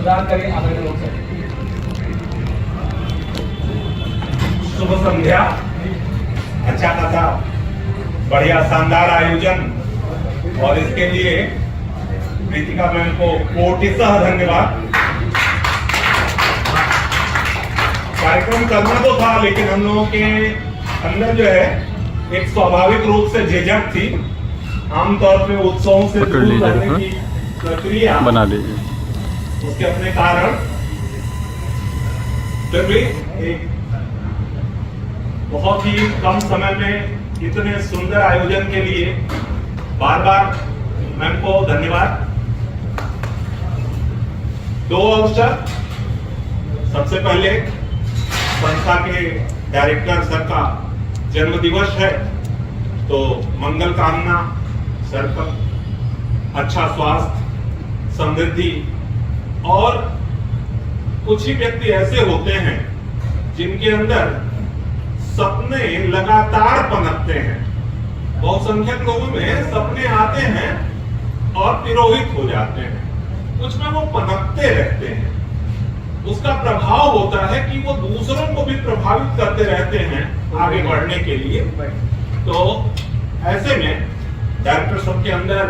प्रदान करें आदरणीय लोग। शुभ संध्या। अच्छा खासा बढ़िया शानदार आयोजन, और इसके लिए प्रीतिका मैम को कोटिशः धन्यवाद। कार्यक्रम करना तो था, लेकिन हम लोगों के अंदर जो है एक स्वाभाविक रूप से झिझक थी। आमतौर पे उत्सवों से दूर करने की प्रक्रिया बना लीजिए, उसके अपने कारण। फिर भी एक बहुत ही कम समय में इतने सुंदर आयोजन के लिए बार बार मैम को धन्यवाद। दो अवसर, सबसे पहले संस्था के डायरेक्टर सर का जन्म दिवस है, तो मंगल कामना सर का अच्छा स्वास्थ्य, समृद्धि। और कुछ ही व्यक्ति ऐसे होते हैं जिनके अंदर सपने लगातार पनपते हैं। बहुसंख्यक लोगों में सपने आते हैं और तिरोहित हो जाते हैं, कुछ में वो पनपते रहते हैं। उसका प्रभाव होता है कि वो दूसरों को भी प्रभावित करते रहते हैं आगे बढ़ने के लिए। तो ऐसे में डायरेक्टर सब के अंदर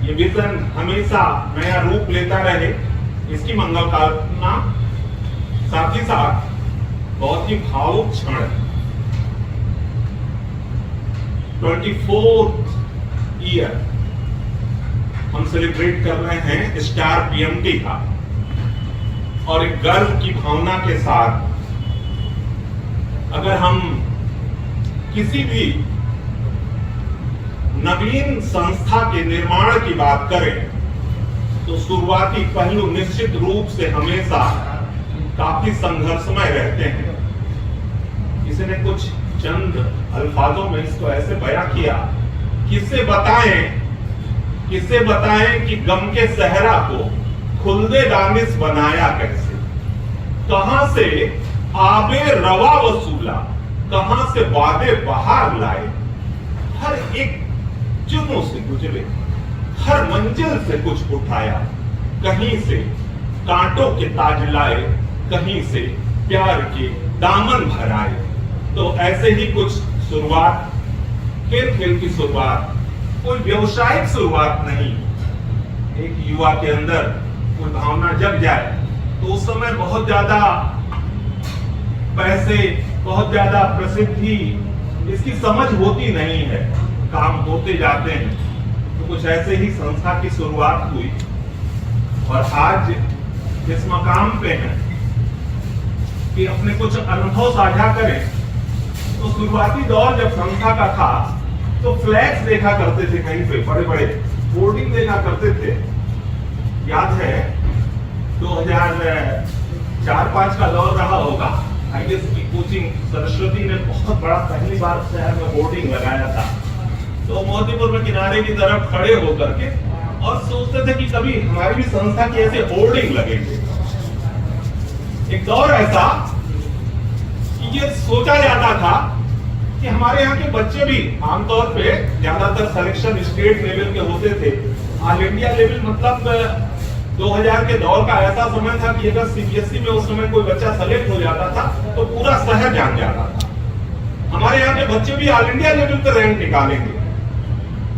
ये विजन हमेशा नया रूप लेता रहे, इसकी मंगल कामना। साथ ही साथ बहुत ही भावुक क्षण, 24th ईयर हम सेलिब्रेट कर रहे हैं स्टार पीएमटी का, और एक गर्व की भावना के साथ अगर हम किसी भी नवीन संस्था के निर्माण की बात करें तो शुरुआती पहलू निश्चित रूप से हमेशा काफी संघर्षमय रहते हैं। किसी ने कुछ चंद अल्फाजों में इसको ऐसे बयां किया, किससे बताएं कि गम के सहरा को खुल्दे दानिश बनाया कैसे। कहां से आबे रवा वसूला, कहां से वादे बहार लाए। हर एक जुनों से गुजरे, हर मंजिल से कुछ उठाया। कहीं से कांटों के ताज लाए, कहीं से प्यार के दामन भराए। तो ऐसे ही कुछ शुरुआत, खेल की शुरुआत, कोई व्यवसायिक शुरुआत नहीं। एक युवा के अंदर कोई भावना जग जाए तो उस समय बहुत ज्यादा पैसे, बहुत ज्यादा प्रसिद्धि, इसकी समझ होती नहीं है, काम होते जाते हैं। तो कुछ ऐसे ही संस्था की शुरुआत हुई, और आज इस मकाम पे हैं कि अपने कुछ अनुभव साझा करें। तो शुरुआती दौर जब संस्था का था तो फ्लैग्स देखा करते थे, कहीं पे बड़े बड़े बोर्डिंग देखा करते थे। याद है 2004-5 का दौर रहा होगा, आईएएस की कोचिंग सरस्वती ने बहुत बड़ा पहली बार शहर में बोर्डिंग लगाया था। तो मोतीपुर में किनारे की तरफ खड़े होकर के और सोचते थे कि कभी हमारी भी संस्था की ऐसे होर्डिंग लगेंगे। एक दौर ऐसा कि ये सोचा जाता था कि हमारे यहाँ के बच्चे भी आमतौर पे ज्यादातर सिलेक्शन स्टेट लेवल के होते थे। ऑल इंडिया लेवल मतलब 2000 के दौर का ऐसा समय था कि अगर सीबीएसई में उस समय कोई बच्चा सेलेक्ट हो जाता था तो पूरा शहर जान जाता था हमारे यहाँ के बच्चे भी ऑल इंडिया लेवल पर रैंक निकालेंगे,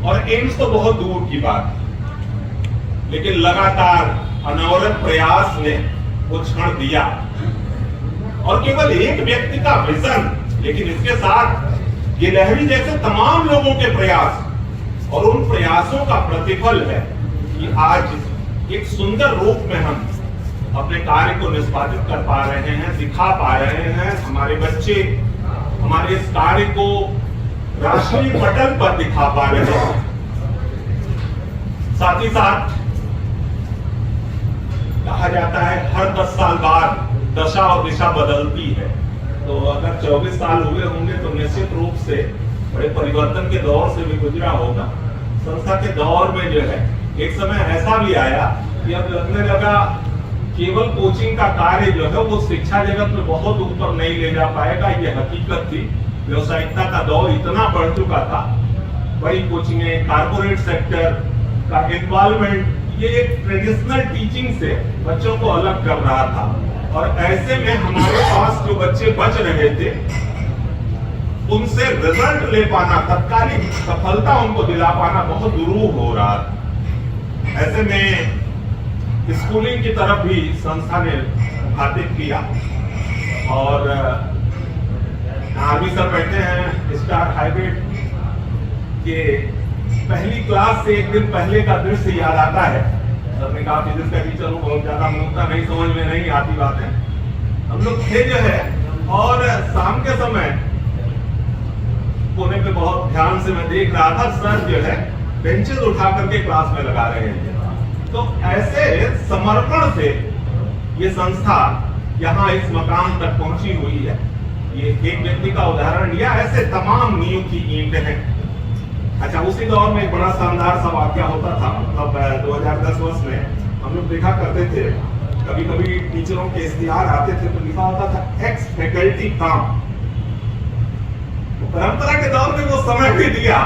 और एम्स तो बहुत दूर की बात। लेकिन लगातार अनवरत प्रयास ने वो क्षण दिया, और केवल एक व्यक्ति का विजन, लेकिन इसके साथ गिलहरी जैसे तमाम लोगों के प्रयास, और उन प्रयासों का प्रतिफल है कि आज एक सुंदर रूप में हम अपने कार्य को निष्पादित कर पा रहे हैं, दिखा पा रहे हैं। हमारे बच्चे हमारे इस कार्य को राष्ट्रीय पटल पर दिखा पा रहे हैं। साथ ही साथ कहा जाता है हर 10 साल बाद दशा और दिशा बदलती है। तो अगर 24 साल हुए होंगे तो निश्चित रूप से बड़े परिवर्तन के दौर से भी गुजरा होगा। संस्था के दौर में जो है एक समय ऐसा भी आया कि अब लगने लगा केवल कोचिंग का कार्य जो है वो शिक्षा जगत में बहुत ऊपर नहीं ले जा पाएगा। ये हकीकत थी। व्यवसायिकता का दौर इतना बढ़ चुका था, बड़ी कोचिंगें, कारपोरेट सेक्टर का इन्वॉल्वमेंट ये एक ट्रेडिशनल टीचिंग से बच्चों को अलग कर रहा था, और ऐसे में हमारे पास जो बच्चे बच रहे थे उनसे रिजल्ट ले पाना, तत्कालिक सफलता उनको दिला पाना बहुत दुरूह हो रहा था। ऐसे में स्कूलिंग की तरफ भी संस्था ने मुखातिब किया, और आर्मी सर बैठे हैं स्टार हाइब्रिड के पहली क्लास से एक दिन पहले का दृश्य याद आता है। सर ने कहा फिजिक्स का टीचर हूँ, बहुत ज्यादा मुद्दा नहीं समझ में नहीं आती बातें। हम लोग थे जो है, और शाम के समय कोने पे बहुत ध्यान से मैं देख रहा था, सर जो है बेंचेस उठा करके क्लास में लगा रहे हैं। तो ऐसे समर्पण से ये संस्था यहाँ इस मकाम तक पहुंची हुई है। ये एक व्यक्ति का उदाहरण लिया, ऐसे तमाम नींव की ईंट हैं। अच्छा, उसी दौर में एक बड़ा शानदार सा वाक्य होता था। मतलब 2010 वर्ष में हम लोग देखा करते थे, कभी कभी टीचरों के इश्तिहार आते थे तो लिखा होता था एक्स फैकल्टी काम। परंपरा के दौर में वो समय भी दिया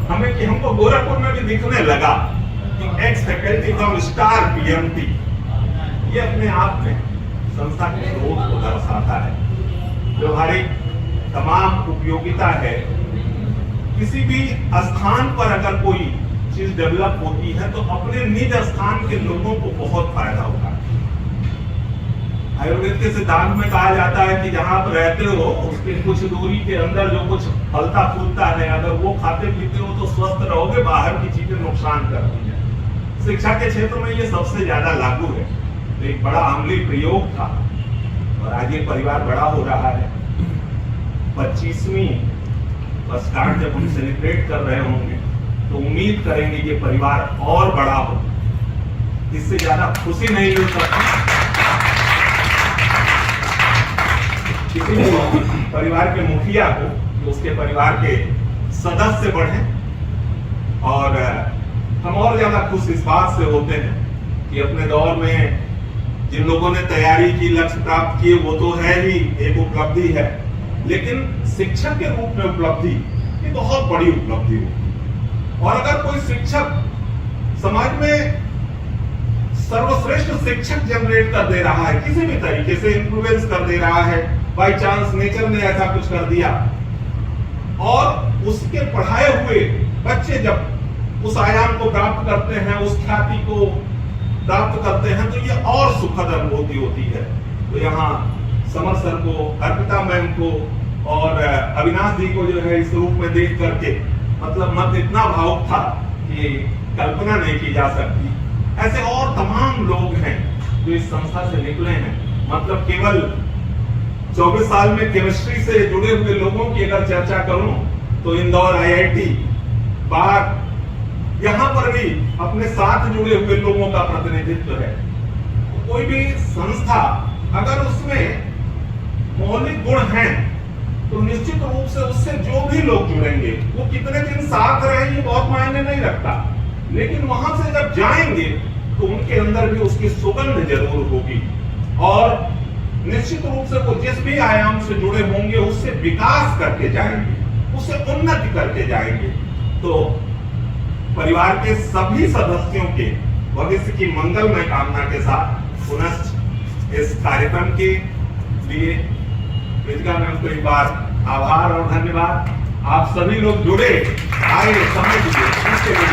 हमें कि हमको गोरखपुर में भी दिखने लगा कि एक्स फैकल्टी कम स्टार पीएमटी। ये अपने आप में संस्था के स्रोत को दर्शाता है। व्यवहारिक तमाम उपयोगिता है। किसी भी स्थान पर अगर कोई चीज डेवलप होती है तो अपने निज स्थान के लोगों को बहुत फायदा होता है। आयुर्वेद के सिद्धांत में कहा जाता है कि जहां आप रहते हो उसके कुछ दूरी के अंदर जो कुछ फलता फूलता है, अगर वो खाते पीते हो तो स्वस्थ रहोगे, बाहर की चीजें नुकसान करती है। शिक्षा के क्षेत्र में ये सबसे ज्यादा लागू है। तो एक बड़ा अमली प्रयोग था, और आज ये परिवार बड़ा हो रहा है। 25वीं वर्षगांठ जब हम सेलिब्रेट कर रहे होंगे तो उम्मीद करेंगे ये परिवार और बड़ा हो। इससे ज्यादा खुशी नहीं मिल सकती। किसी भी परिवार के मुखिया को तो उसके परिवार के सदस्य बढ़े, और हम और ज्यादा खुश इस बात से होते हैं कि अपने दौर में जिन लोगों ने तैयारी की, लक्ष्य प्राप्त किए, वो तो है ही एक उपलब्धि है, लेकिन शिक्षक के रूप में उपलब्धि ये बहुत बड़ी उपलब्धि हो। और अगर कोई शिक्षक समाज में सर्वश्रेष्ठ शिक्षक जनरेट कर दे रहा है, किसी भी तरीके से इन्फ्लुएंस कर दे रहा है, बाई चांस नेचर ने ऐसा कुछ कर दिया, और उसके पढ़ाए हुए बच्चे जब उस आयाम को प्राप्त करते हैं, उस ख्याति को प्राप्त करते हैं, तो ये और सुखद अनुभूति होती है। तो यहाँ समर सर को, अर्पिता मैम को और अविनाश जी को जो है इस रूप में देख करके मतलब मत इतना भावुक था कि कल्पना नहीं की जा सकती। ऐसे और तमाम लोग हैं जो इस संस्था से निकले हैं। मतलब केवल 24 साल में केमिस्ट्री से जुड़े हुए लोगों की अगर चर्चा करूं तो इंदौर IIT, बाग, यहां पर भी अपने साथ जुड़े हुए लोगों का प्रतिनिधित्व है। कोई भी संस्था अगर उसमें मौलिक गुण हैं तो निश्चित रूप से उससे जो भी लोग जुड़ेंगे, वो कितने दिन साथ रहे ये बहुत मायने नहीं रखता, लेकिन वहां से जब जाएंगे तो उनके अंदर भी उसकी सुगंध जरूर होगी, और निश्चित रूप से वो जिस भी आयाम से जुड़े होंगे उससे विकास करके जाएंगे, उससे उन्नति करके जाएंगे। तो परिवार के सभी सदस्यों के भविष्य की मंगलमय कामना के साथ पुनः इस कार्यक्रम के लिए कृतिका मैम को एक बार आभार और धन्यवाद। आप सभी लोग जुड़े, आए, समय दीजिए, इसके लिए